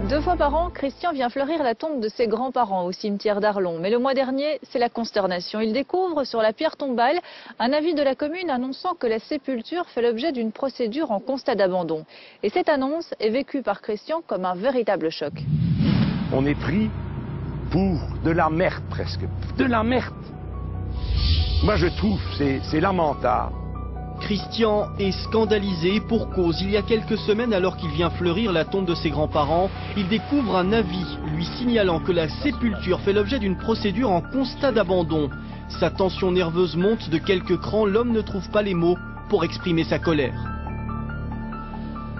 2 fois par an, Christian vient fleurir la tombe de ses grands-parents au cimetière d'Arlon. Mais le mois dernier, c'est la consternation. Il découvre sur la pierre tombale un avis de la commune annonçant que la sépulture fait l'objet d'une procédure en constat d'abandon. Et cette annonce est vécue par Christian comme un véritable choc. On est pris pour de la merde presque. De la merde. Moi je trouve c'est lamentable. Christian est scandalisé pour cause. Il y a quelques semaines, alors qu'il vient fleurir la tombe de ses grands-parents, il découvre un avis lui signalant que la sépulture fait l'objet d'une procédure en constat d'abandon. Sa tension nerveuse monte de quelques crans, l'homme ne trouve pas les mots pour exprimer sa colère.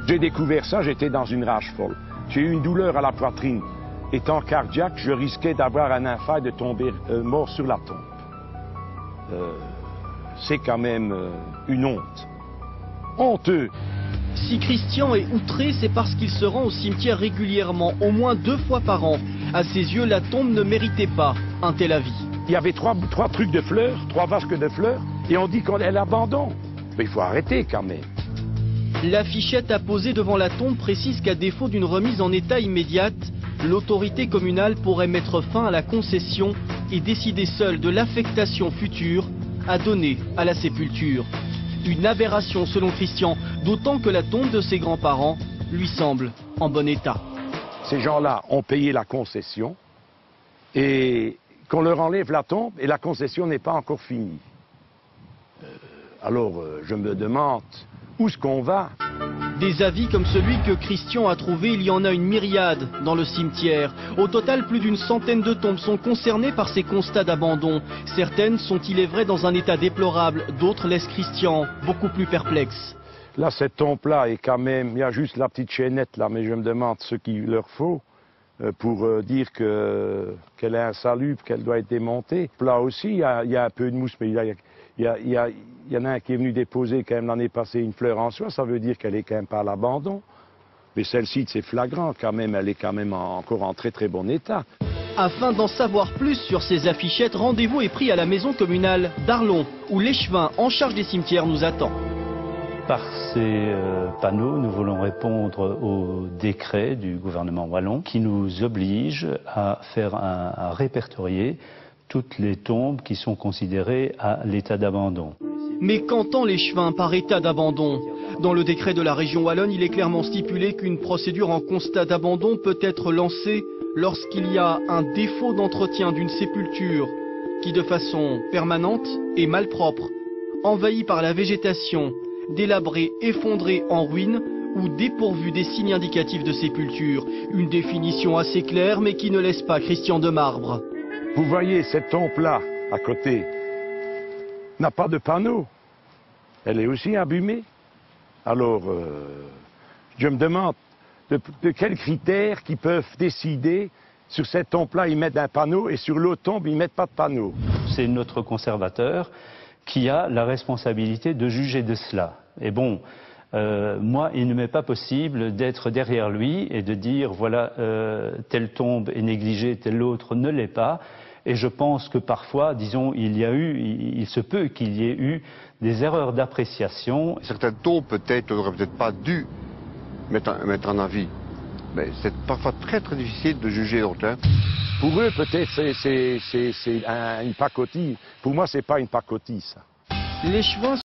J'ai découvert ça, j'étais dans une rage folle. J'ai eu une douleur à la poitrine. Étant cardiaque, je risquais d'avoir un infarct, de tomber mort sur la tombe. C'est quand même une honte. Honteux. Si Christian est outré, c'est parce qu'il se rend au cimetière régulièrement, au moins 2 fois par an. À ses yeux, la tombe ne méritait pas un tel avis. Il y avait 3 trucs de fleurs, 3 vasques de fleurs, et on dit qu'elle abandonne. Mais il faut arrêter quand même. L'affichette apposée devant la tombe précise qu'à défaut d'une remise en état immédiate, l'autorité communale pourrait mettre fin à la concession et décider seule de l'affectation future à donner à la sépulture. Une aberration selon Christian, d'autant que la tombe de ses grands-parents lui semble en bon état. Ces gens-là ont payé la concession et qu'on leur enlève la tombe et la concession n'est pas encore finie. Alors je me demande où est-ce qu'on va? Des avis comme celui que Christian a trouvé, il y en a une myriade dans le cimetière. Au total, plus d'une centaine de tombes sont concernées par ces constats d'abandon. Certaines sont, il est vrai, dans un état déplorable. D'autres laissent Christian beaucoup plus perplexe. Là, cette tombe-là est quand même... Il y a juste la petite chaînette là, mais je me demande ce qu'il leur faut pour dire qu'elle est insalubre, qu'elle doit être démontée. Là aussi, il y a un peu de mousse, mais il y en a un qui est venu déposer quand même l'année passée une fleur en soie, ça veut dire qu'elle est quand même pas à l'abandon. Mais celle-ci, c'est flagrant quand même, elle est quand même encore en très très bon état. Afin d'en savoir plus sur ces affichettes, rendez-vous est pris à la maison communale d'Arlon, où l'échevin en charge des cimetières nous attend. Par ces panneaux, nous voulons répondre au décret du gouvernement wallon qui nous oblige à répertorier toutes les tombes qui sont considérées à l'état d'abandon. Mais qu'entend l'échevin par état d'abandon? Dans le décret de la région wallonne, il est clairement stipulé qu'une procédure en constat d'abandon peut être lancée lorsqu'il y a un défaut d'entretien d'une sépulture qui, de façon permanente et malpropre, envahie par la végétation, délabrée, effondrée en ruine ou dépourvue des signes indicatifs de sépulture. Une définition assez claire mais qui ne laisse pas Christian de marbre. Vous voyez, cette tombe-là, à côté, n'a pas de panneau. Elle est aussi abîmée. Alors, je me demande de quels critères qui peuvent décider sur cette tombe-là, ils mettent un panneau et sur l'autre tombe, ils ne mettent pas de panneau. C'est notre conservateur qui a la responsabilité de juger de cela. Et bon, moi, il ne m'est pas possible d'être derrière lui et de dire, voilà, telle tombe est négligée, telle autre ne l'est pas. Et je pense que parfois, disons, il se peut qu'il y ait eu des erreurs d'appréciation. Certaines tombes, peut-être, n'auraient peut-être pas dû mettre un avis. Mais c'est parfois très très difficile de juger. Donc, hein. Pour eux, peut-être, c'est une pacotille. Pour moi, c'est pas une pacotille, ça. L'échevin